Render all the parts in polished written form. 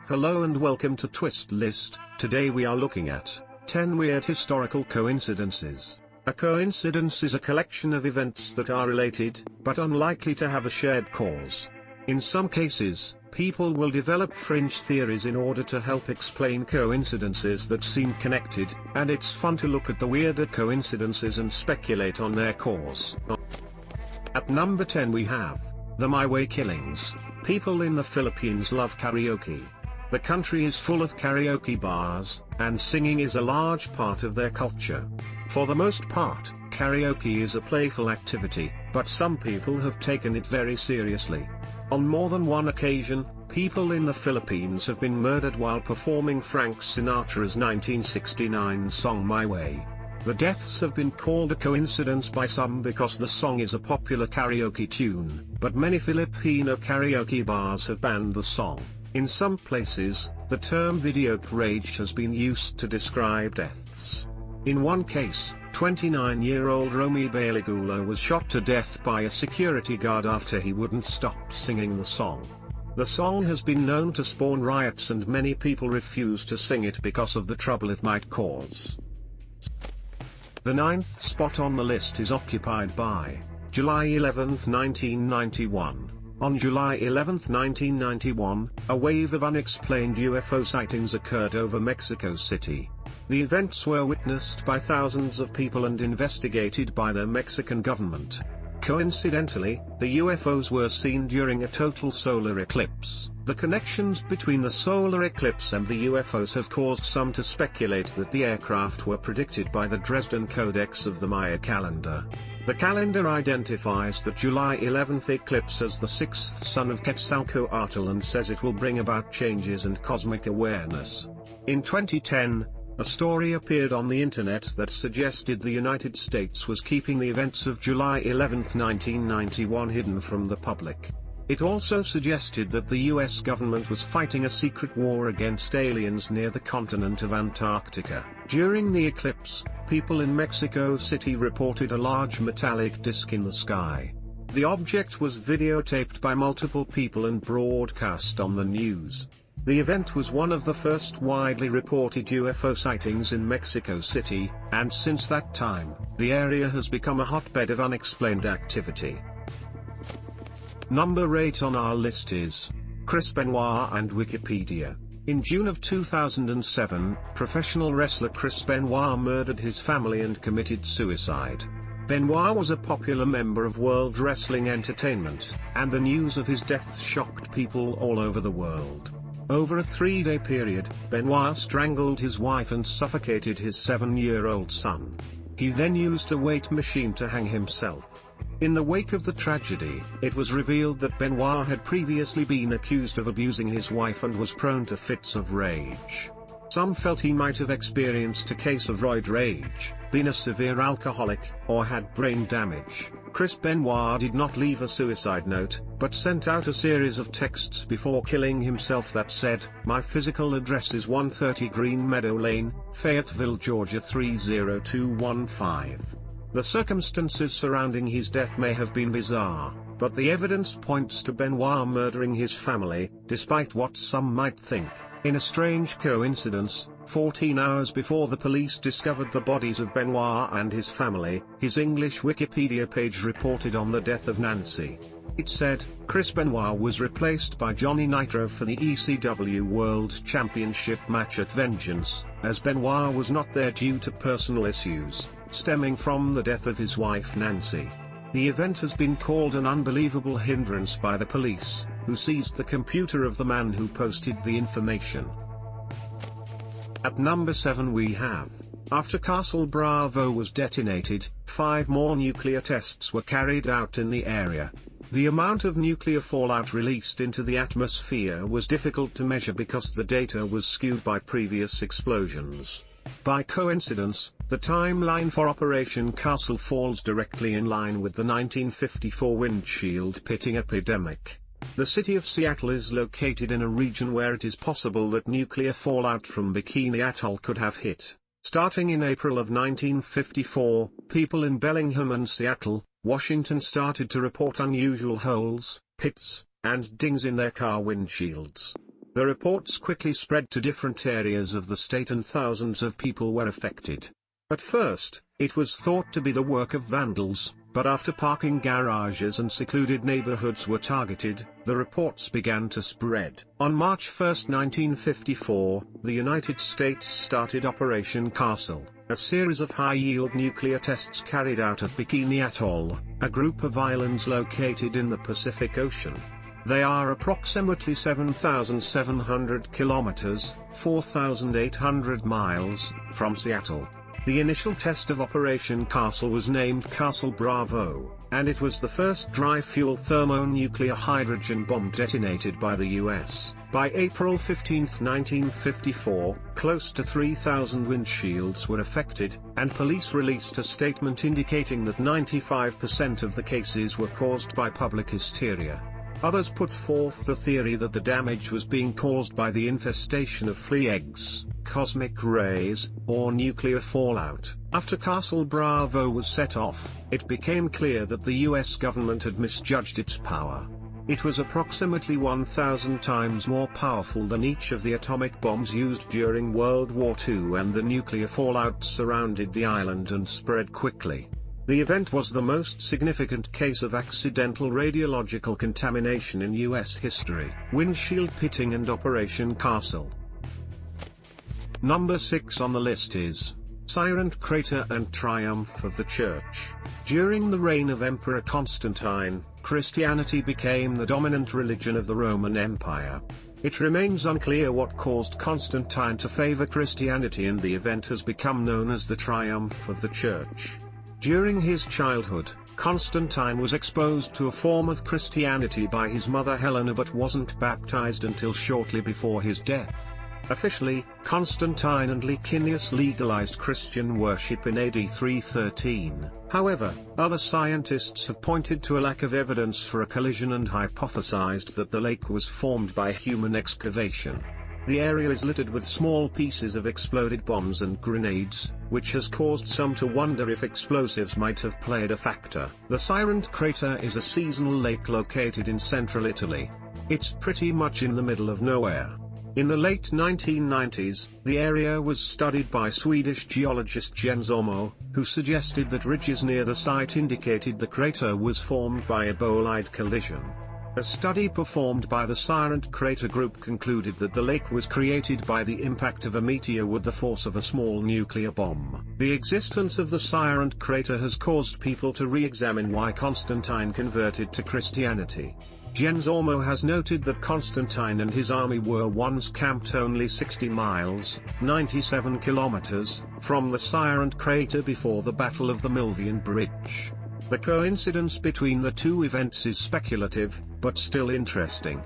Hello and welcome to Twist List. Today we are looking at 10 weird historical coincidences. A coincidence is a collection of events that are related, but unlikely to have a shared cause. In some cases, people will develop fringe theories in order to help explain coincidences that seem connected, and it's fun to look at the weirder coincidences and speculate on their cause. At number 10 we have the My Way killings. People in the Philippines love karaoke. The country is full of karaoke bars, and singing is a large part of their culture. For the most part, karaoke is a playful activity, but some people have taken it very seriously. On more than one occasion, people in the Philippines have been murdered while performing Frank Sinatra's 1969 song My Way. The deaths have been called a coincidence by some because the song is a popular karaoke tune, but many Filipino karaoke bars have banned the song. In some places, the term video rage has been used to describe deaths. In one case, 29-year-old Romy Bailigulo was shot to death by a security guard after he wouldn't stop singing the song. The song has been known to spawn riots and many people refuse to sing it because of the trouble it might cause. The 9th spot on the list is occupied by July 11, 1991. On July 11, 1991, a wave of unexplained UFO sightings occurred over Mexico City. The events were witnessed by thousands of people and investigated by the Mexican government. Coincidentally, the UFOs were seen during a total solar eclipse. The connections between the solar eclipse and the UFOs have caused some to speculate that the aircraft were predicted by the Dresden Codex of the Maya calendar. The calendar identifies the July 11th eclipse as the sixth son of Quetzalcoatl and says it will bring about changes and cosmic awareness. In 2010, a story appeared on the internet that suggested the United States was keeping the events of July 11, 1991 hidden from the public. It also suggested that the US government was fighting a secret war against aliens near the continent of Antarctica. During the eclipse, people in Mexico City reported a large metallic disc in the sky. The object was videotaped by multiple people and broadcast on the news. The event was one of the first widely reported UFO sightings in Mexico City, and since that time, the area has become a hotbed of unexplained activity. Number 8 on our list is Chris Benoit and Wikipedia. In June of 2007, professional wrestler Chris Benoit murdered his family and committed suicide. Benoit was a popular member of World Wrestling Entertainment, and the news of his death shocked people all over the world. Over a 3-day period, Benoit strangled his wife and suffocated his 7-year-old son. He then used a weight machine to hang himself. In the wake of the tragedy, it was revealed that Benoit had previously been accused of abusing his wife and was prone to fits of rage. Some felt he might have experienced a case of roid rage, been a severe alcoholic, or had brain damage. Chris Benoit did not leave a suicide note, but sent out a series of texts before killing himself that said, "My physical address is 130 Green Meadow Lane, Fayetteville, Georgia 30215. The circumstances surrounding his death may have been bizarre, but the evidence points to Benoit murdering his family, despite what some might think. In a strange coincidence, 14 hours before the police discovered the bodies of Benoit and his family, his English Wikipedia page reported on the death of Nancy. It said, Chris Benoit was replaced by Johnny Nitro for the ECW World Championship match at Vengeance, as Benoit was not there due to personal issues, stemming from the death of his wife Nancy. The event has been called an unbelievable hindrance by the police, who seized the computer of the man who posted the information. At number 7 we have, after Castle Bravo was detonated, 5 more nuclear tests were carried out in the area. The amount of nuclear fallout released into the atmosphere was difficult to measure because the data was skewed by previous explosions. By coincidence, the timeline for Operation Castle falls directly in line with the 1954 Windshield pitting epidemic. The city of Seattle is located in a region where it is possible that nuclear fallout from Bikini Atoll could have hit. Starting in April of 1954, people in Bellingham and Seattle, Washington started to report unusual holes, pits, and dings in their car windshields. The reports quickly spread to different areas of the state and thousands of people were affected. At first, it was thought to be the work of vandals, but after parking garages and secluded neighborhoods were targeted, the reports began to spread. On March 1, 1954, the United States started Operation Castle, a series of high-yield nuclear tests carried out at Bikini Atoll, a group of islands located in the Pacific Ocean. They are approximately 7,700 kilometers, 4,800 miles, from Seattle. The initial test of Operation Castle was named Castle Bravo, and it was the first dry-fuel thermonuclear hydrogen bomb detonated by the U.S. By April 15, 1954, close to 3,000 windshields were affected, and police released a statement indicating that 95% of the cases were caused by public hysteria. Others put forth the theory that the damage was being caused by the infestation of flea eggs, cosmic rays, or nuclear fallout. After Castle Bravo was set off, it became clear that the US government had misjudged its power. It was approximately 1,000 times more powerful than each of the atomic bombs used during World War II, and the nuclear fallout surrounded the island and spread quickly. The event was the most significant case of accidental radiological contamination in US history. Windshield pitting and Operation Castle. Number 6 on the list is Sirente Crater and Triumph of the Church. During the reign of Emperor Constantine, Christianity became the dominant religion of the Roman Empire. It remains unclear what caused Constantine to favor Christianity, and the event has become known as the Triumph of the Church. During his childhood, Constantine was exposed to a form of Christianity by his mother Helena, but wasn't baptized until shortly before his death. Officially, Constantine and Licinius legalized Christian worship in AD 313. However, other scientists have pointed to a lack of evidence for a collision and hypothesized that the lake was formed by human excavation. The area is littered with small pieces of exploded bombs and grenades, which has caused some to wonder if explosives might have played a factor. The Sirente Crater is a seasonal lake located in central Italy. It's pretty much in the middle of nowhere. In the late 1990s, the area was studied by Swedish geologist Jessop, who suggested that ridges near the site indicated the crater was formed by a bolide collision. A study performed by the Sirente Crater Group concluded that the lake was created by the impact of a meteor with the force of a small nuclear bomb. The existence of the Sirente Crater has caused people to re-examine why Constantine converted to Christianity. Jessop has noted that Constantine and his army were once camped only 60 miles, 97 kilometers, from the Sirente Crater before the Battle of the Milvian Bridge. The coincidence between the two events is speculative, but still interesting.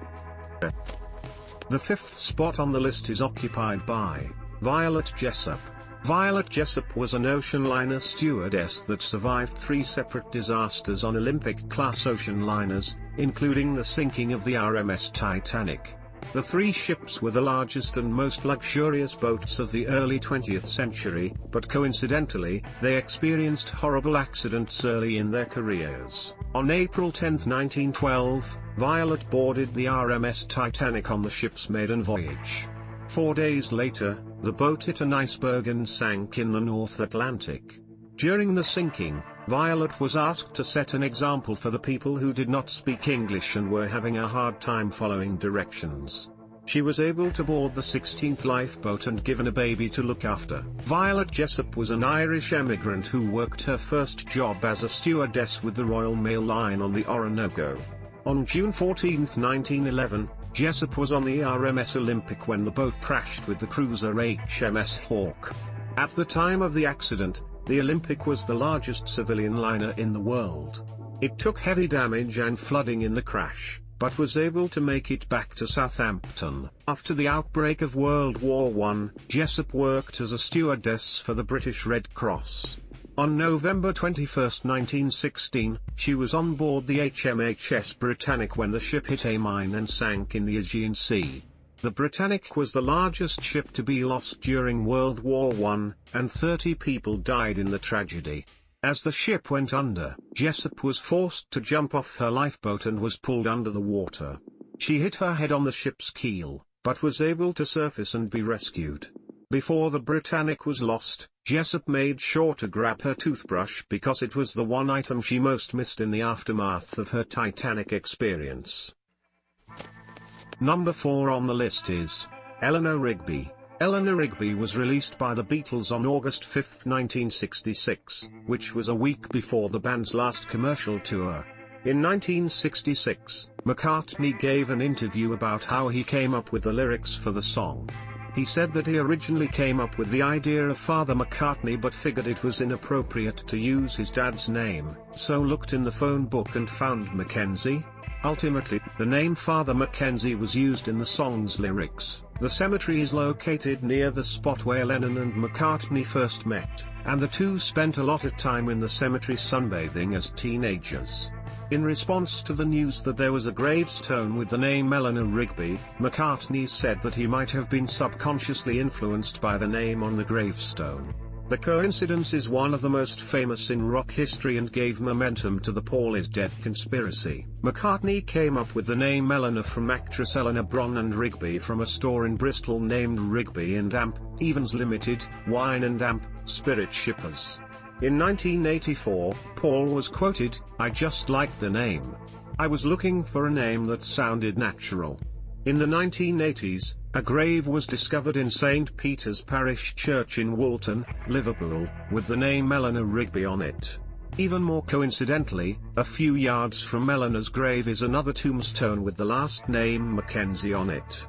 The 5th spot on the list is occupied by Violet Jessop. Violet Jessop was an ocean liner stewardess that survived 3 separate disasters on Olympic-class ocean liners, including the sinking of the RMS Titanic. The 3 ships were the largest and most luxurious boats of the early 20th century, but coincidentally, they experienced horrible accidents early in their careers. On April 10, 1912, Violet boarded the RMS Titanic on the ship's maiden voyage. 4 days later, the boat hit an iceberg and sank in the North Atlantic. During the sinking, Violet was asked to set an example for the people who did not speak English and were having a hard time following directions. She was able to board the 16th lifeboat and given a baby to look after. Violet Jessop was an Irish emigrant who worked her first job as a stewardess with the Royal Mail Line on the Orinoco. On June 14, 1911, Jessop was on the RMS Olympic when the boat crashed with the cruiser HMS Hawke. At the time of the accident, the Olympic was the largest civilian liner in the world. It took heavy damage and flooding in the crash, but was able to make it back to Southampton. After the outbreak of World War I, Jessop worked as a stewardess for the British Red Cross. On November 21, 1916, she was on board the HMHS Britannic when the ship hit a mine and sank in the Aegean Sea. The Britannic was the largest ship to be lost during World War I, and 30 people died in the tragedy. As the ship went under, Jessop was forced to jump off her lifeboat and was pulled under the water. She hit her head on the ship's keel, but was able to surface and be rescued. Before the Britannic was lost, Jessop made sure to grab her toothbrush because it was the one item she most missed in the aftermath of her Titanic experience. Number 4 on the list is Eleanor Rigby. Eleanor Rigby was released by the Beatles on August 5, 1966, which was a week before the band's last commercial tour. In 1966, McCartney gave an interview about how he came up with the lyrics for the song. He said that he originally came up with the idea of Father McCartney but figured it was inappropriate to use his dad's name, so looked in the phone book and found Mackenzie. Ultimately, the name Father Mackenzie was used in the song's lyrics. The cemetery is located near the spot where Lennon and McCartney first met, and the two spent a lot of time in the cemetery sunbathing as teenagers. In response to the news that there was a gravestone with the name Eleanor Rigby, McCartney said that he might have been subconsciously influenced by the name on the gravestone. The coincidence is one of the most famous in rock history and gave momentum to the Paul is dead conspiracy. McCartney came up with the name Eleanor from actress Eleanor Bron and Rigby from a store in Bristol named Rigby and Amp, Evans Limited, Wine and Amp, Spirit Shippers. In 1984, Paul was quoted, "I just liked the name. I was looking for a name that sounded natural." In the 1980s, a grave was discovered in St. Peter's Parish Church in Woolton, Liverpool, with the name Eleanor Rigby on it. Even more coincidentally, a few yards from Eleanor's grave is another tombstone with the last name Mackenzie on it.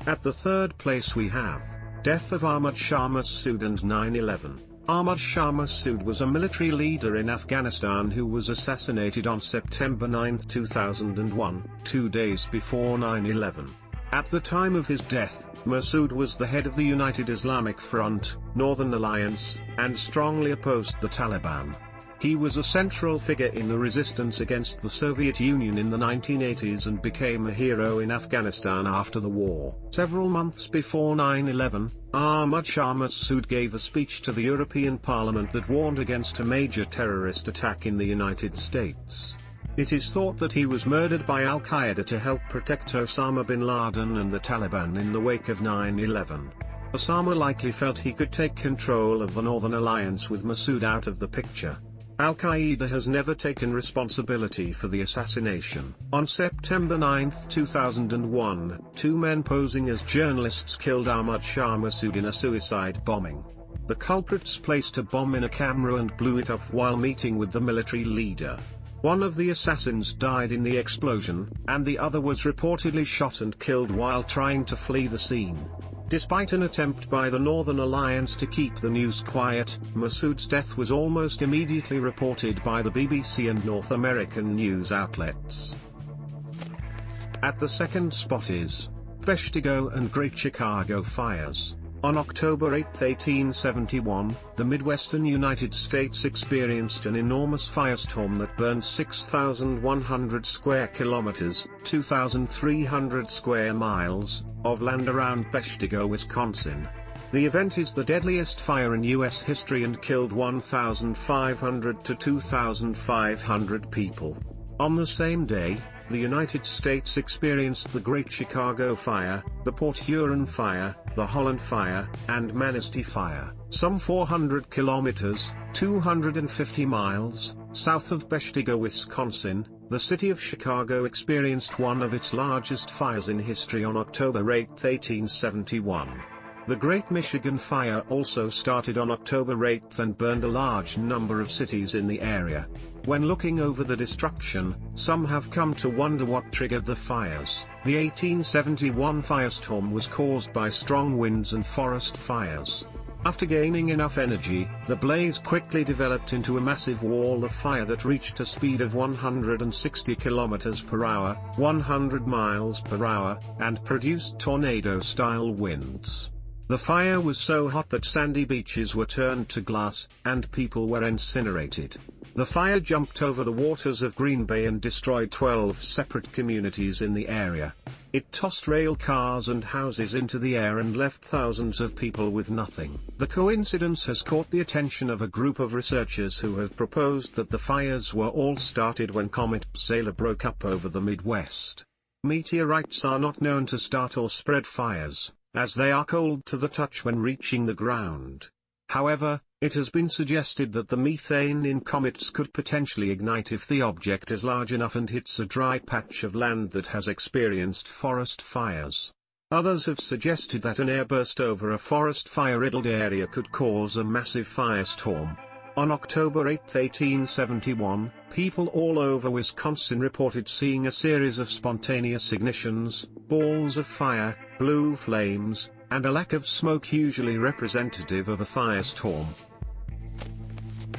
At the third place we have, Death of Ahmad Shah Massoud and 9/11. Ahmad Shah Massoud was a military leader in Afghanistan who was assassinated on September 9, 2001, 2 days before 9/11. At the time of his death, Massoud was the head of the United Islamic Front, Northern Alliance, and strongly opposed the Taliban. He was a central figure in the resistance against the Soviet Union in the 1980s and became a hero in Afghanistan after the war. Several months before 9/11, Ahmad Shah Massoud gave a speech to the European Parliament that warned against a major terrorist attack in the United States. It is thought that he was murdered by Al-Qaeda to help protect Osama bin Laden and the Taliban in the wake of 9/11. Osama likely felt he could take control of the Northern Alliance with Massoud out of the picture. Al-Qaeda has never taken responsibility for the assassination. On September 9, 2001, two men posing as journalists killed Ahmad Shah Massoud in a suicide bombing. The culprits placed a bomb in a camera and blew it up while meeting with the military leader. One of the assassins died in the explosion, and the other was reportedly shot and killed while trying to flee the scene. Despite an attempt by the Northern Alliance to keep the news quiet, Massoud's death was almost immediately reported by the BBC and North American news outlets. At the second spot is Peshtigo and Great Chicago Fires. On October 8, 1871, the Midwestern United States experienced an enormous firestorm that burned 6,100 square kilometers, 2,300 square miles, of land around Peshtigo, Wisconsin. The event is the deadliest fire in U.S. history and killed 1,500 to 2,500 people. On the same day, the United States experienced the Great Chicago Fire, the Port Huron Fire, the Holland Fire, and Manistee Fire. Some 400 kilometers, 250 miles, south of Peshtigo, Wisconsin, the city of Chicago experienced one of its largest fires in history on October 8, 1871. The Great Michigan Fire also started on October 8 and burned a large number of cities in the area. When looking over the destruction, some have come to wonder what triggered the fires. The 1871 firestorm was caused by strong winds and forest fires. After gaining enough energy, the blaze quickly developed into a massive wall of fire that reached a speed of 160 km per hour, 100 miles per hour, and produced tornado-style winds. The fire was so hot that sandy beaches were turned to glass, and people were incinerated. The fire jumped over the waters of Green Bay and destroyed 12 separate communities in the area. It tossed rail cars and houses into the air and left thousands of people with nothing. The coincidence has caught the attention of a group of researchers who have proposed that the fires were all started when Comet Sailor broke up over the Midwest. Meteorites are not known to start or spread fires, as they are cold to the touch when reaching the ground. However, it has been suggested that the methane in comets could potentially ignite if the object is large enough and hits a dry patch of land that has experienced forest fires. Others have suggested that an airburst over a forest fire-riddled area could cause a massive firestorm. On October 8, 1871, people all over Wisconsin reported seeing a series of spontaneous ignitions, balls of fire, blue flames, and a lack of smoke usually representative of a firestorm.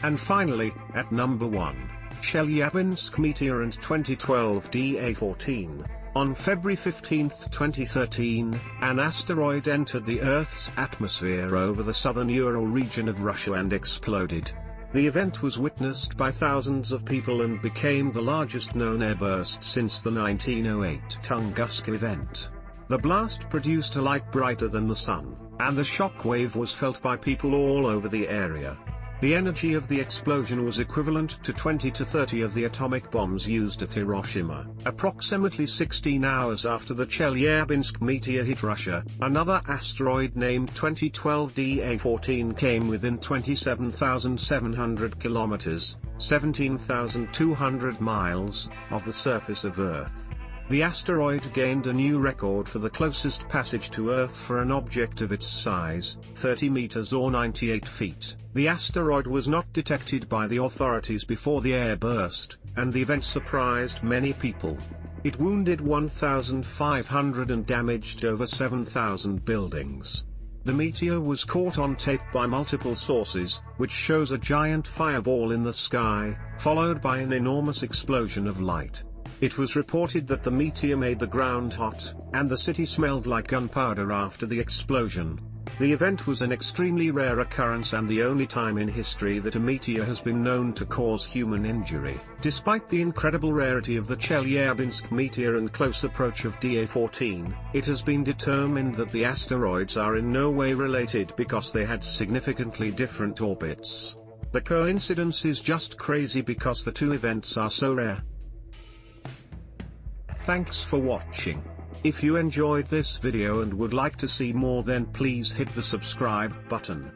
And finally, at number 1, Chelyabinsk Meteor and 2012 DA14. On February 15, 2013, an asteroid entered the Earth's atmosphere over the southern Ural region of Russia and exploded. The event was witnessed by thousands of people and became the largest known airburst since the 1908 Tunguska event. The blast produced a light brighter than the sun, and the shock wave was felt by people all over the area. The energy of the explosion was equivalent to 20 to 30 of the atomic bombs used at Hiroshima. Approximately 16 hours after the Chelyabinsk meteor hit Russia, another asteroid named 2012 DA14 came within 27,700 kilometers, 17,200 miles, of the surface of Earth. The asteroid gained a new record for the closest passage to Earth for an object of its size, 30 meters or 98 feet. The asteroid was not detected by the authorities before the airburst, and the event surprised many people. It wounded 1,500 and damaged over 7,000 buildings. The meteor was caught on tape by multiple sources, which shows a giant fireball in the sky, followed by an enormous explosion of light. It was reported that the meteor made the ground hot, and the city smelled like gunpowder after the explosion. The event was an extremely rare occurrence and the only time in history that a meteor has been known to cause human injury. Despite the incredible rarity of the Chelyabinsk meteor and close approach of DA14, it has been determined that the asteroids are in no way related because they had significantly different orbits. The coincidence is just crazy because the two events are so rare. Thanks for watching. If you enjoyed this video and would like to see more, then please hit the subscribe button.